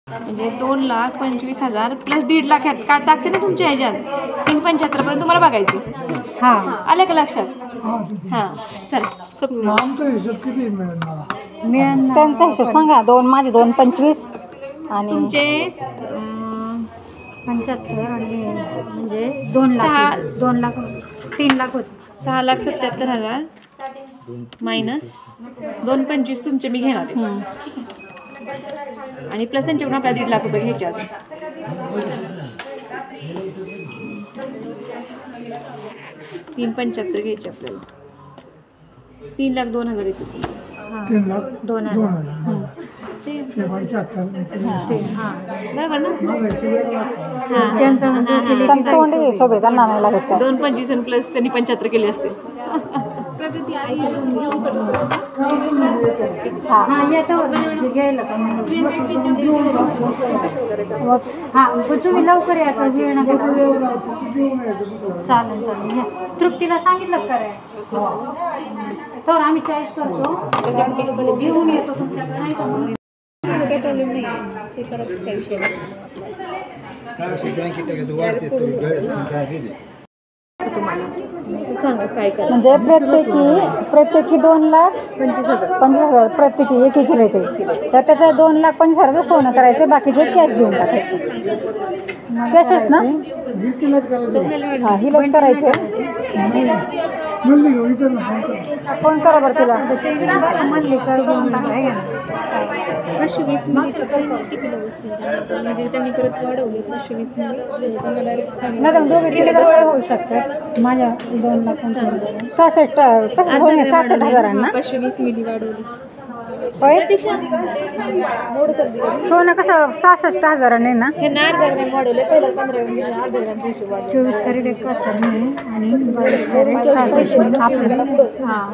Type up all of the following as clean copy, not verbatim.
म्हणजे 2,25,000 प्लस 1.5 लाख काट टाकते ना तुमच्या ह्याच्यात 375 पर्यंत तुम्हाला बघायचं. हां आलं का लक्षात? हां चल त्यांचा हिशोब सांगा. 2 माझे 2,25 आणि तुमचे 75 आणि म्हणजे 2 लाख 3 लाख होते. 6,77,000 मायनस 2,25 तुमचे मी घेणार आहे. आणि प्लस त्यांच्याकडून आपल्याला 1.5 लाख रुपये घ्यायचे अजून. 3,75 घ्यायचे आपल्याला. 3,02,000 येते. 3,02,000 बरोबर ना? त्यांचं तोंड हिशोब आहे, त्यांना नाही लागत काय. 2,25 प्लस त्यांनी 75 केले असते. तुम्ही लवकर या का वेळ नका. चालेल चालेल. तृप्तीला सांगितलं कराय तर आम्ही चॉईस करतो. घेऊन येतो तुमच्याकडे. नाही काही प्रॉब्लेम नाही. चेक करा काही विषय नाही. तुम्हाला सांगा काय करा. म्हणजे प्रत्येकी 2,25,000 प्रत्येकी एक येते. तर त्याचं 2,25,000 सोनं करायचं, बाकीचे कॅश देऊन टाकायचे. कॅशच ना? हां हिलाच करायचे. फोन करा बरं तिला. 520 मिलीचे कितीला बसतील म्हणजे त्यांनी परत वाढवले 520 मिली त्यांना डायरेक्ट मॅडम दोघे किती होऊ शकतात. माझ्या 2,66,000 66,000 ना. 520 मिली वाढवली. होय सोनं कसं 66,000 ना. हे नार ग्रॅम वाढवले. पहिलं 15 मिली अर्धा ग्रॅम हिशोब वाढवले. 24 कॅरेट 71 आणि 22 कॅरेट 66 आपलं. हां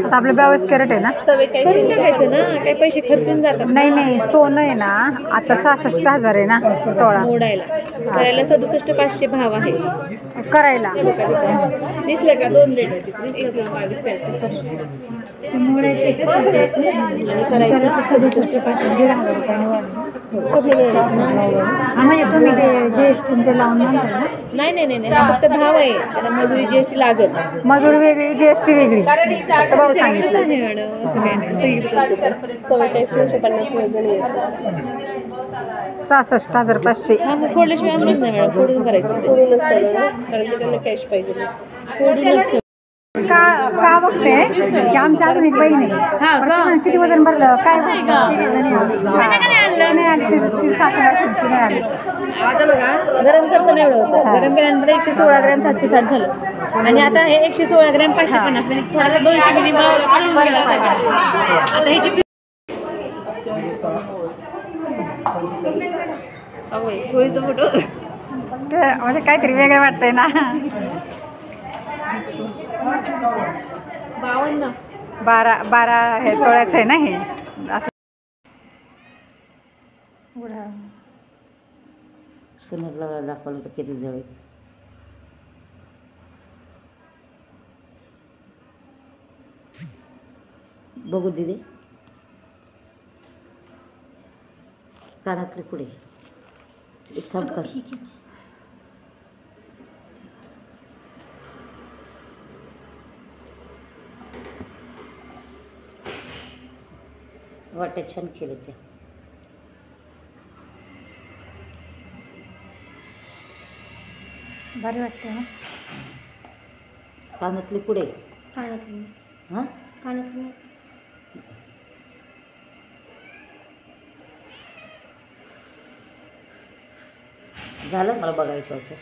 आता आपलं 22 कॅरेट आहे ना. करून टाकायचं ना. काही पैसे खर्चून जातात. नाही सोनं आहे ना आता 66,000 आहे ना तोळा. मोडायला करायला 67,500 भाव आहे. करायला दिसलं का 2 रेट आहेत. 22 कॅरेट करायचं 67,500 1,500 रुपयाने म्हणजे तुम्ही GST ते लावून म्हणता ना. नाही फक्त भाव आहे. त्याला मजुरी GST लागत. मजुरी वेगळी GST वेगळी. आता भाऊ सांगितलं मॅडम असं काय नाही. 66,500. हा मग फोडल्याशिवाय आणलं नाही मॅडम. फोडून करायचं. फोडूनच कारण की त्यांना कॅश पाहिजे. फोडूनच का बघते की आमच्या अजून एक बहीण आहे. किती वजन भरलं काय नाही आली. ती सासू नाही आली. आता बघा गरम करताना एवढं होतं. गरम केल्यानंतर 116 ग्रॅम 760 झालं. आणि आता हे 116 ग्रॅम 550 म्हणजे थोडासा 200 मिली वाढून गेला सगळं. आता ह्याची होळीचा फोटो म्हणजे काहीतरी वेगळं वाटतंय ना. 12 हे तोळ्याचं आहे ना हे असं. सुनेला दाखवलं तर किती जाईल. बघू दिदी कानातले पुढे थांब कर. वाटे छान केले ते. भारी वाटते ना. कानातले पुढे हां कानातले झालं मला बघायचं होतं.